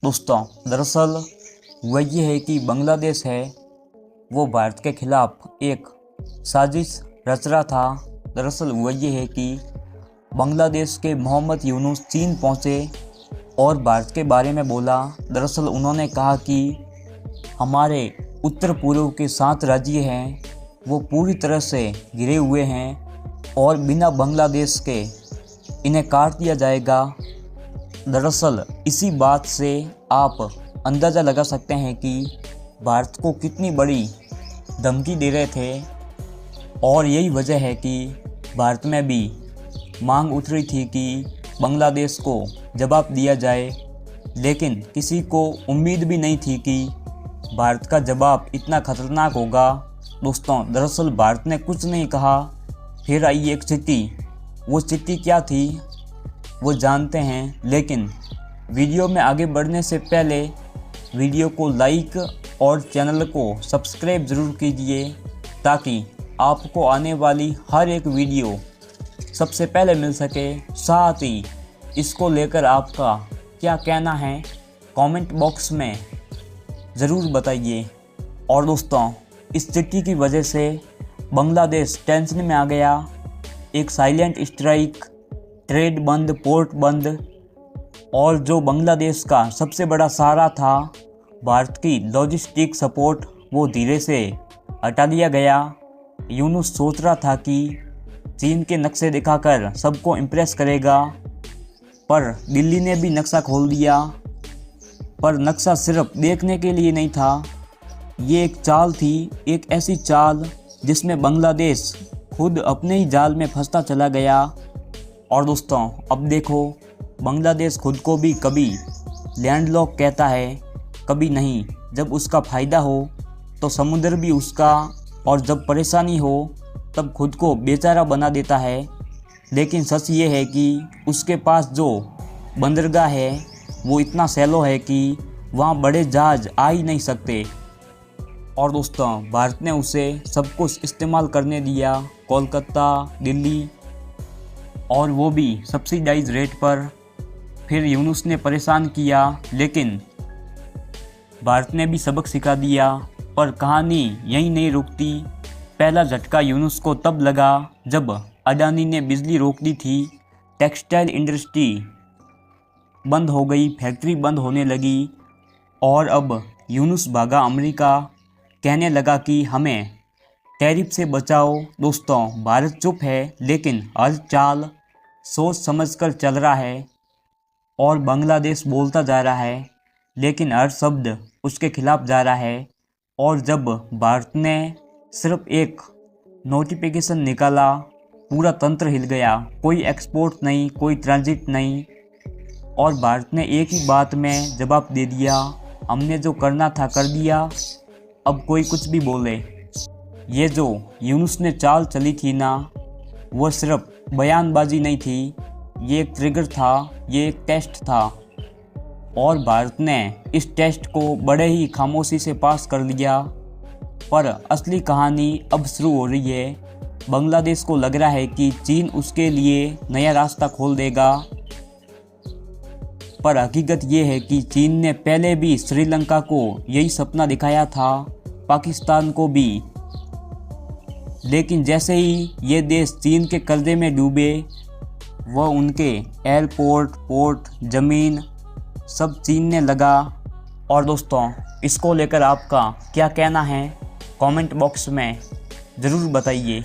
दोस्तों दरअसल वह ये है कि बांग्लादेश है वो भारत के खिलाफ एक साजिश रच रहा था। दरअसल वह ये है कि बांग्लादेश के मोहम्मद यूनुस चीन पहुँचे और भारत के बारे में बोला। दरअसल उन्होंने कहा कि हमारे उत्तर पूर्व के 7 राज्य हैं वो पूरी तरह से घिरे हुए हैं और बिना बांग्लादेश के इन्हें काट दिया जाएगा। दरअसल इसी बात से आप अंदाज़ा लगा सकते हैं कि भारत को कितनी बड़ी धमकी दे रहे थे और यही वजह है कि भारत में भी मांग उठ रही थी कि बांग्लादेश को जवाब दिया जाए, लेकिन किसी को उम्मीद भी नहीं थी कि भारत का जवाब इतना खतरनाक होगा। दोस्तों दरअसल भारत ने कुछ नहीं कहा, फिर आई एक चिट्ठी। वो चिट्ठी क्या थी वो जानते हैं, लेकिन वीडियो में आगे बढ़ने से पहले वीडियो को लाइक और चैनल को सब्सक्राइब ज़रूर कीजिए ताकि आपको आने वाली हर एक वीडियो सबसे पहले मिल सके। साथ ही इसको लेकर आपका क्या कहना है कमेंट बॉक्स में ज़रूर बताइए। और दोस्तों इस चिट्ठी की वजह से बांग्लादेश टेंशन में आ गया। एक साइलेंट स्ट्राइक, ट्रेड बंद, पोर्ट बंद और जो बांग्लादेश का सबसे बड़ा सहारा था भारत की लॉजिस्टिक सपोर्ट वो धीरे से हटा लिया गया। यूनुस सोच रहा था कि चीन के नक्शे दिखाकर सबको इम्प्रेस करेगा, पर दिल्ली ने भी नक्शा खोल दिया। पर नक्शा सिर्फ देखने के लिए नहीं था, ये एक चाल थी, एक ऐसी चाल जिसमें बांग्लादेश खुद अपने ही जाल में फंसता चला गया। और दोस्तों अब देखो बांग्लादेश खुद को भी कभी लैंडलॉक कहता है, कभी नहीं। जब उसका फ़ायदा हो तो समुद्र भी उसका, और जब परेशानी हो तब खुद को बेचारा बना देता है। लेकिन सच ये है कि उसके पास जो बंदरगाह है वो इतना सैलो है कि वहाँ बड़े जहाज़ आ ही नहीं सकते। और दोस्तों भारत ने उसे सब कुछ इस्तेमाल करने दिया, कोलकाता, दिल्ली, और वो भी सब्सिडाइज रेट पर। फिर यूनुस ने परेशान किया, लेकिन भारत ने भी सबक सिखा दिया। पर कहानी यहीं नहीं रुकती। पहला झटका यूनुस को तब लगा जब अडानी ने बिजली रोक दी थी, टेक्सटाइल इंडस्ट्री बंद हो गई, फैक्ट्री बंद होने लगी। और अब यूनुस भागा अमेरिका, कहने लगा कि हमें टैरिफ से बचाओ। दोस्तों भारत चुप है, लेकिन हर चाल सोच समझकर चल रहा है। और बांग्लादेश बोलता जा रहा है, लेकिन हर शब्द उसके खिलाफ जा रहा है। और जब भारत ने सिर्फ एक नोटिफिकेशन निकाला, पूरा तंत्र हिल गया। कोई एक्सपोर्ट नहीं, कोई ट्रांजिट नहीं, और भारत ने एक ही बात में जवाब दे दिया, हमने जो करना था कर दिया, अब कोई कुछ भी बोले। ये जो यूनुस ने चाल चली थी ना, वो सिर्फ बयानबाजी नहीं थी, ये एक ट्रिगर था, ये एक टेस्ट था। और भारत ने इस टेस्ट को बड़े ही खामोशी से पास कर लिया। पर असली कहानी अब शुरू हो रही है। बांग्लादेश को लग रहा है कि चीन उसके लिए नया रास्ता खोल देगा, पर हकीकत ये है कि चीन ने पहले भी श्रीलंका को यही सपना दिखाया था, पाकिस्तान को भी। लेकिन जैसे ही ये देश चीन के कर्जे में डूबे, वह उनके एयरपोर्ट, पोर्ट, ज़मीन सब छीनने लगा। और दोस्तों इसको लेकर आपका क्या कहना है कमेंट बॉक्स में ज़रूर बताइए।